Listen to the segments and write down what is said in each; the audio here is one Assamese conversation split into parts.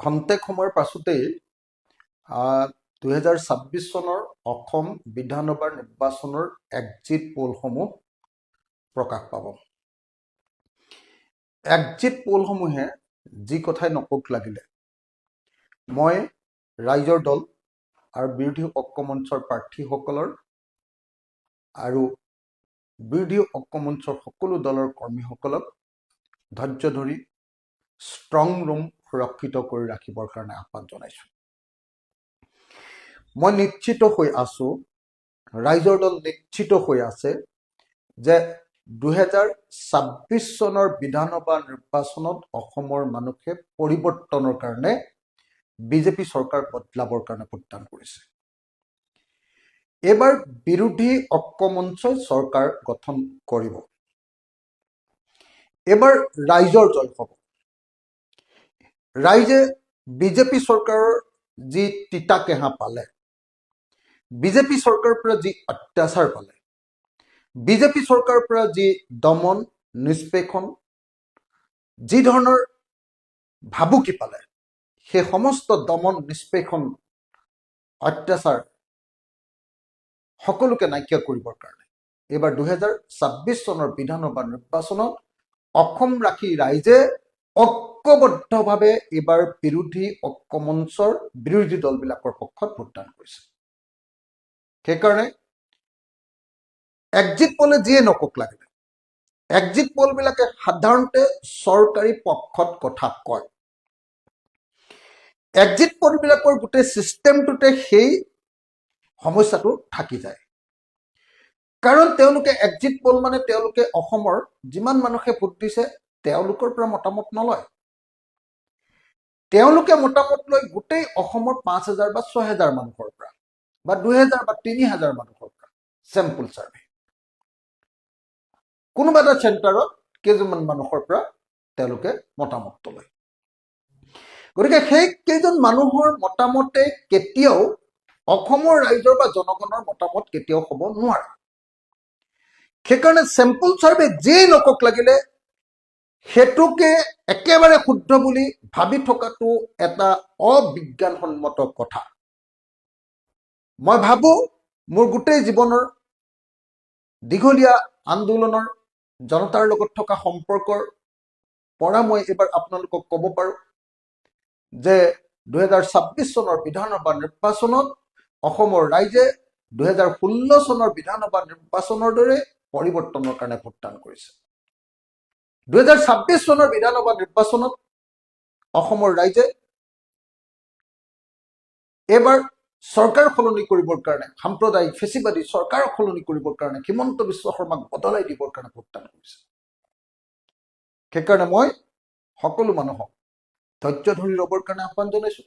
খন্তেক সময়ৰ পাছতেই 2026 চনৰ অসম বিধানসভাৰ নিৰ্বাচনৰ এক্সিট পোলসমূহ প্ৰকাশ পাব। এক্সিট পোলসমূহে যি কথাই নকওক লাগিলে, মই ৰাইজৰ দল আৰু বিৰোধী ঐক্য মঞ্চৰ প্ৰাৰ্থীসকলৰ আৰু বিৰোধী ঐক্য মঞ্চৰ সকলো দলৰ কৰ্মীসকলক ধৈৰ্য ধৰি ষ্ট্ৰং ৰুম সুৰক্ষিত কৰি ৰাখিবৰ কাৰণে আহ্বান জনাইছোঁ। মই নিশ্চিত হৈ আছো, ৰাইজৰ দল নিশ্চিত হৈ আছে যে 2026 চনৰ বিধানসভা নিৰ্বাচনত অসমৰ মানুহে পৰিৱৰ্তনৰ কাৰণে বিজেপি চৰকাৰ বদলাবৰ কাৰণে ভোটদান কৰিছে। এইবাৰ বিৰোধী ঐক্য মঞ্চই চৰকাৰ গঠন কৰিব। এইবাৰ ৰাইজৰ জয় হ'ব। ৰাইজে বিজেপি চৰকাৰৰ যি তিতা কেহা পালে, বিজেপি চৰকাৰৰ পৰা যি অত্যাচাৰ পালে, বিজেপি চৰকাৰৰ পৰা যি দমন নিষ্পেষণ, যি ধৰণৰ ভাবুকি পালে, সেই সমস্ত দমন নিষ্পেষণ অত্যাচাৰ সকলোকে নাইকিয়া কৰিবৰ কাৰণে এইবাৰ 2026 চনৰ বিধানসভা নিৰ্বাচনত অসমবাসী ৰাইজে ঐক্যবদ্ধভাৱে এইবাৰ বিৰোধী ঐক্য মঞ্চৰ বিৰোধী দলবিলাকৰ পক্ষত ভোটদান কৰিছে। সেইকাৰণে এক্সিট পোলে যিয়ে নকওক লাগিলে, এক্সিট পোলবিলাকে সাধাৰণতে চৰকাৰী পক্ষত কথা কয়। এক্সিট পোলবিলাকৰ গোটেই চিষ্টেমটোতে সেই সমস্যাটো থাকি যায়। কাৰণ তেওঁলোকে এক্সিট পোল মানে তেওঁলোকে অসমৰ যিমান মানুহে ভোট দিছে তেওঁলোকৰ পৰা মতামত নলয়। তেওঁলোকে মতামত লয় গোটেই অসমৰ 5,000 বা 6,000 মানুহৰ পৰা বা 2,000 বা 3,000 মানুহৰ পৰা চেম্পল চাৰ্ভে। কোনোবা এটা চেণ্টাৰত কেইজনমান মানুহৰ পৰা তেওঁলোকে মতামত লয়। গতিকে সেই কেইজন মানুহৰ মতামতে কেতিয়াও অসমৰ ৰাইজৰ বা জনগণৰ মতামত কেতিয়াও হ'ব নোৱাৰে। সেইকাৰণে চেম্পল চাৰ্ভে যিয়ে নকওক লাগিলে সেইটোকে একেবাৰে শুদ্ধ বুলি ভাবি থকাটো এটা অবিজ্ঞানসন্মত কথা। মই ভাবো মোৰ গোটেই জীৱনৰ দীঘলীয়া আন্দোলনৰ জনতাৰ লগত থকা সম্পৰ্কৰ পৰা মই এইবাৰ আপোনালোকক ক'ব পাৰো যে 2026 চনৰ বিধানসভা নিৰ্বাচনত অসমৰ ৰাইজে 2016 চনৰ বিধানসভা নিৰ্বাচনৰ দৰে পৰিৱৰ্তনৰ কাৰণে ভোটদান কৰিছে। 2026 চনৰ বিধানসভা নিৰ্বাচনত অসমৰ ৰাইজে এইবাৰ চৰকাৰ সলনি কৰিবৰ কাৰণে, সাম্প্ৰদায়িক ফেচিবাদী চৰকাৰ সলনি কৰিবৰ কাৰণে, হিমন্ত বিশ্ব শৰ্মাক বদলাই দিবৰ কাৰণে ভোটদান কৰিছে। সেইকাৰণে মই সকলো মানুহক ধৈৰ্য ধৰি ৰবৰ কাৰণে আহ্বান জনাইছো।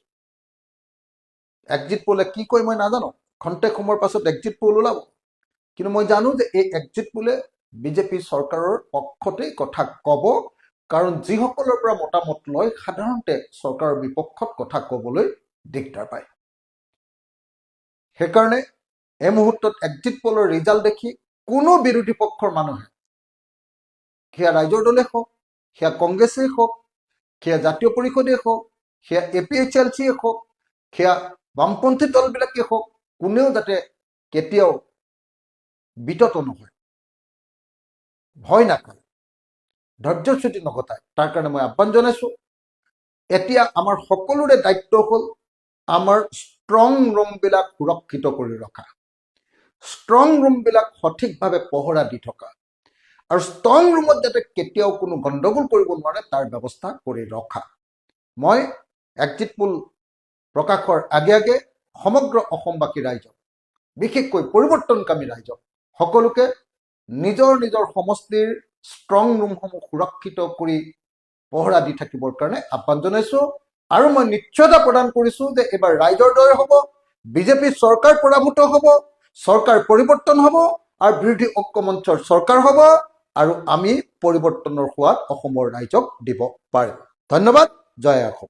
এক্সিট পোলে কি কয় মই নাজানো, খন্তেক সময়ৰ পাছত এক্সিট পোল ওলাব, কিন্তু মই জানো যে এই এক্সিট পোলে বিজেপি চৰকাৰৰ পক্ষতেই কথা ক'ব। কাৰণ যিসকলৰ পৰা মতামত লয় সাধাৰণতে চৰকাৰৰ বিপক্ষত কথা ক'বলৈ দিগদাৰ পায়। সেইকাৰণে এই মুহূৰ্তত এক্সিট পোলৰ ৰিজাল্ট দেখি কোনো বিৰোধী পক্ষৰ মানুহে, সেয়া ৰাইজৰ দলে হওক, সেয়া কংগ্ৰেছেই হওক, সেয়া জাতীয় পৰিষদেই হওক, সেয়া APHLCয়ে হওক, সেয়া বামপন্থী দলবিলাকেই হওক, কোনেও যাতে কেতিয়াও বিতত নহয়, ভয় নাখায়, ধৈৰ্যচ্যুতি নঘটায়, তাৰ কাৰণে মই আহ্বান জনাইছো। এতিয়া আমাৰ সকলোৰে দায়িত্ব হ'ল আমাৰ ষ্ট্ৰং ৰুমবিলাক সুৰক্ষিত কৰি ৰখা, ষ্ট্ৰং ৰুমবিলাক সঠিকভাৱে পহৰা দি থকা, আৰু ষ্ট্ৰং ৰুমত যাতে কেতিয়াও কোনো গণ্ডগোল কৰিব নোৱাৰে তাৰ ব্যৱস্থা কৰি ৰখা। মই এক্সিট পোল প্ৰকাশৰ আগে আগে সমগ্ৰ অসমবাসী ৰাইজক, বিশেষকৈ পৰিৱৰ্তনকামী ৰাইজক সকলোকে নিজৰ নিজৰ সমষ্টিৰ ষ্ট্ৰং ৰুমসমূহ সুৰক্ষিত কৰি পহৰা দি থাকিবৰ কাৰণে আহ্বান জনাইছো। আৰু মই নিশ্চয়তা প্ৰদান কৰিছো যে এইবাৰ ৰাইজৰ জয় হ'ব, বিজেপি চৰকাৰ পৰাভূত হ'ব, চৰকাৰ পৰিৱৰ্তন হ'ব আৰু বিৰোধী ঐক্য মঞ্চৰ চৰকাৰ হ'ব, আৰু আমি পৰিৱৰ্তনৰ সোৱাদ অসমৰ ৰাইজক দিব পাৰিম। ধন্যবাদ। জয় অসম।